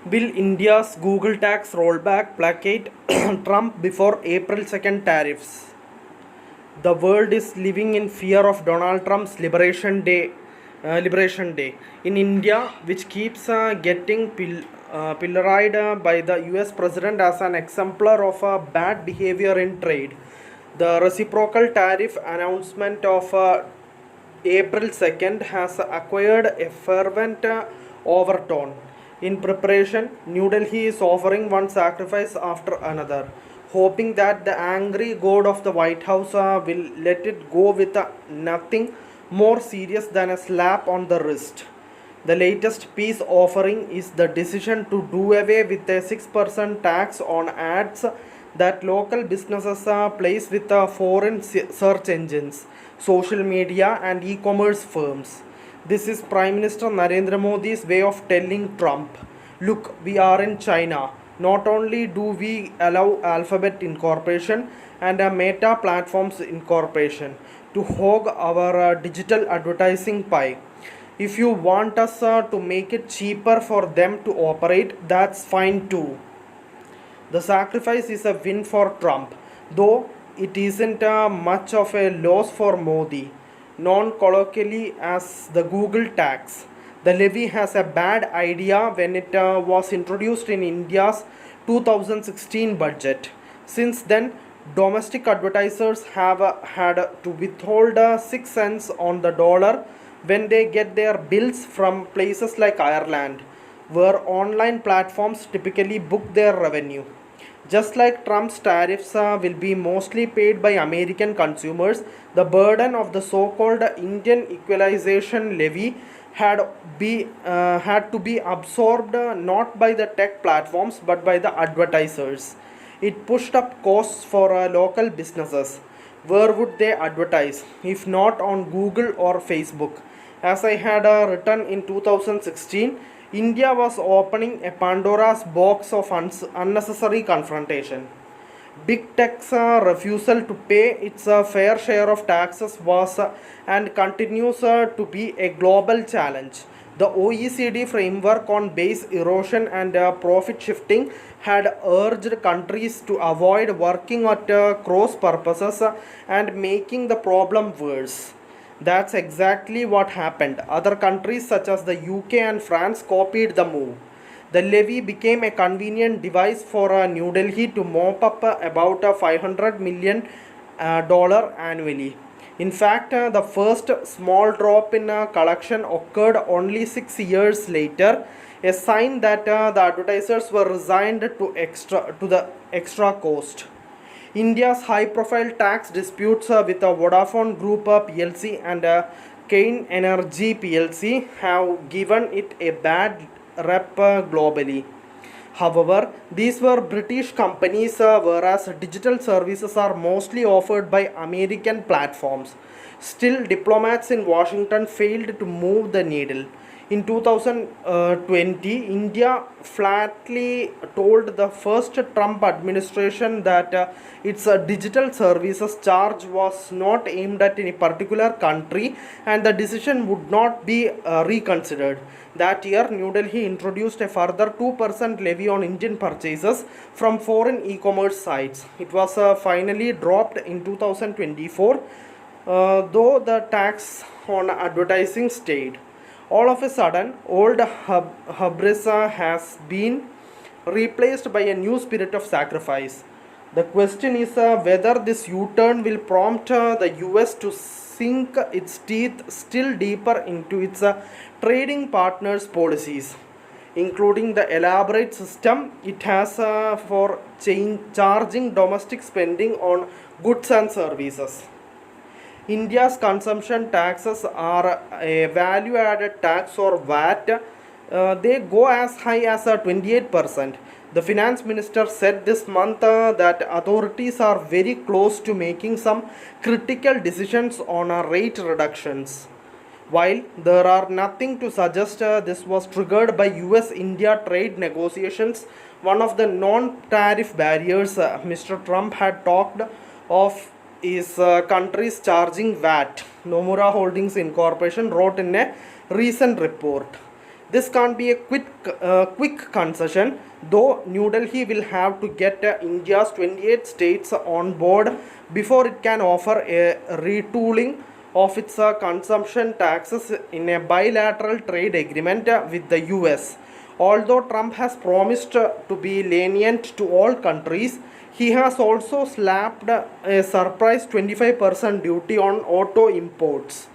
Will India's Google tax rollback placate Trump before April 2nd tariffs? The world is living in fear of Donald Trump's Liberation Day. In India, which keeps getting pilloried by the US President as an exemplar of bad behavior in trade, the reciprocal tariff announcement of April 2nd has acquired a fervent overtone. In preparation, New Delhi is offering one sacrifice after another, hoping that the angry god of the White House will let it go with nothing more serious than a slap on the wrist. The latest peace offering is the decision to do away with a 6% tax on ads that local businesses place with foreign search engines, social media, and e commerce firms. This is Prime Minister Narendra Modi's way of telling Trump, look, we are in China. Not only do we allow Alphabet Incorporation and Meta Platforms Incorporation to hog our digital advertising pie. If you want us to make it cheaper for them to operate, that's fine too. The sacrifice is a win for Trump, though it isn't much of a loss for Modi. Known colloquially as the Google tax, the levy has a bad idea when it was introduced in India's 2016 budget. Since then, domestic advertisers have had to withhold 6 cents on the dollar when they get their bills from places like Ireland, where online platforms typically book their revenue. Just like Trump's tariffs will be mostly paid by American consumers, the burden of the so-called Indian equalization levy had to be absorbed not by the tech platforms but by the advertisers. It pushed up costs for local businesses. Where would they advertise if not on Google or Facebook? As I had written in 2016, India was opening a Pandora's box of unnecessary confrontation. Big Tech's refusal to pay its fair share of taxes was and continues to be a global challenge. The OECD framework on base erosion and profit shifting had urged countries to avoid working at cross purposes and making the problem worse. That's exactly what happened. Other countries such as the UK and France copied the move. The levy became a convenient device for New Delhi to mop up about $500 million annually. In fact, the first small drop in collection occurred only 6 years later, a sign that the advertisers were resigned to the extra cost. India's high-profile tax disputes with Vodafone Group PLC and Cain Energy PLC have given it a bad rep globally. However, these were British companies, whereas digital services are mostly offered by American platforms. Still, diplomats in Washington failed to move the needle. In 2020, India flatly told the first Trump administration that its digital services charge was not aimed at any particular country and the decision would not be reconsidered. That year, New Delhi introduced a further 2% levy on Indian purchases from foreign e-commerce sites. It was finally dropped in 2024, though the tax on advertising stayed. All of a sudden, old hubris has been replaced by a new spirit of sacrifice. The question is whether this U-turn will prompt the US to sink its teeth still deeper into its trading partners' policies, including the elaborate system it has for charging domestic spending on goods and services. India's consumption taxes are a value added tax or VAT. They go as high as 28%. The finance minister said this month that authorities are very close to making some critical decisions on rate reductions. While there are nothing to suggest this was triggered by US India trade negotiations, one of the non tariff barriers Mr. Trump had talked of is countries charging VAT. Nomura Holdings Incorporation wrote in a recent report. This can't be a quick concession, though New Delhi will have to get India's 28 states on board before it can offer a retooling of its consumption taxes in a bilateral trade agreement with the US. Although Trump has promised to be lenient to all countries, he has also slapped a surprise 25% duty on auto imports.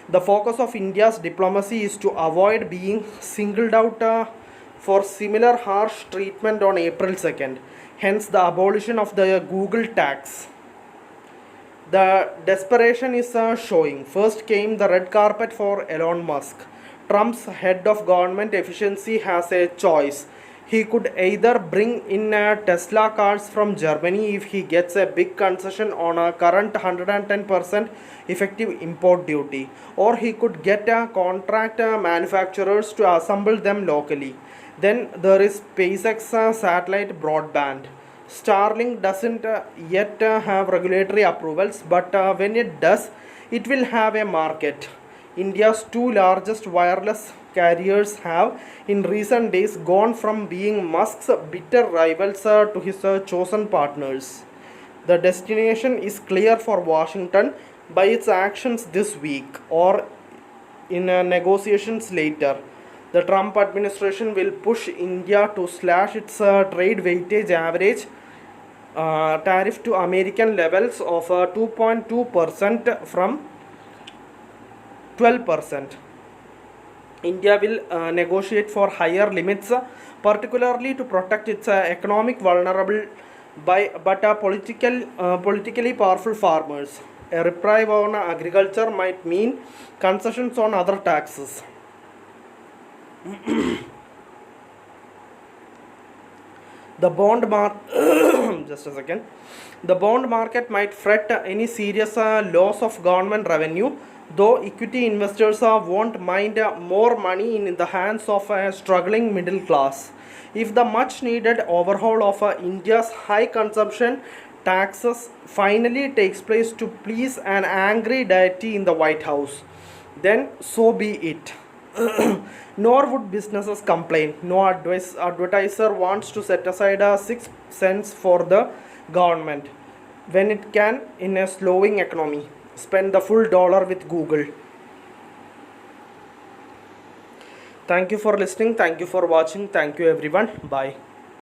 The focus of India's diplomacy is to avoid being singled out for similar harsh treatment on April 2nd, hence the abolition of the Google tax. The desperation is showing. First came the red carpet for Elon Musk. Trump's head of government efficiency has a choice. He could either bring in Tesla cars from Germany if he gets a big concession on a current 110% effective import duty, or he could get contract manufacturers to assemble them locally. Then there is SpaceX satellite broadband. Starlink doesn't yet have regulatory approvals, but when it does, it will have a market. India's two largest wireless carriers have in recent days gone from being Musk's bitter rivals to his chosen partners. The destination is clear for Washington by its actions this week or in negotiations later. The Trump administration will push India to slash its trade weightage average tariff to American levels of 2.2% from 12%. India will negotiate for higher limits, particularly to protect its economic vulnerable politically powerful farmers. A reprieve on agriculture might mean concessions on other taxes. The bond just a second. The bond market might fret any serious loss of government revenue, though equity investors won't mind more money in the hands of a struggling middle class. If the much needed overhaul of India's high consumption taxes finally takes place to please an angry deity in the White House, then so be it. Nor would businesses complain. No advertiser wants to set aside 6 cents for the government when it can, in a slowing economy, spend the full dollar with Google. Thank you for listening. Thank you for watching. Thank you everyone. Bye.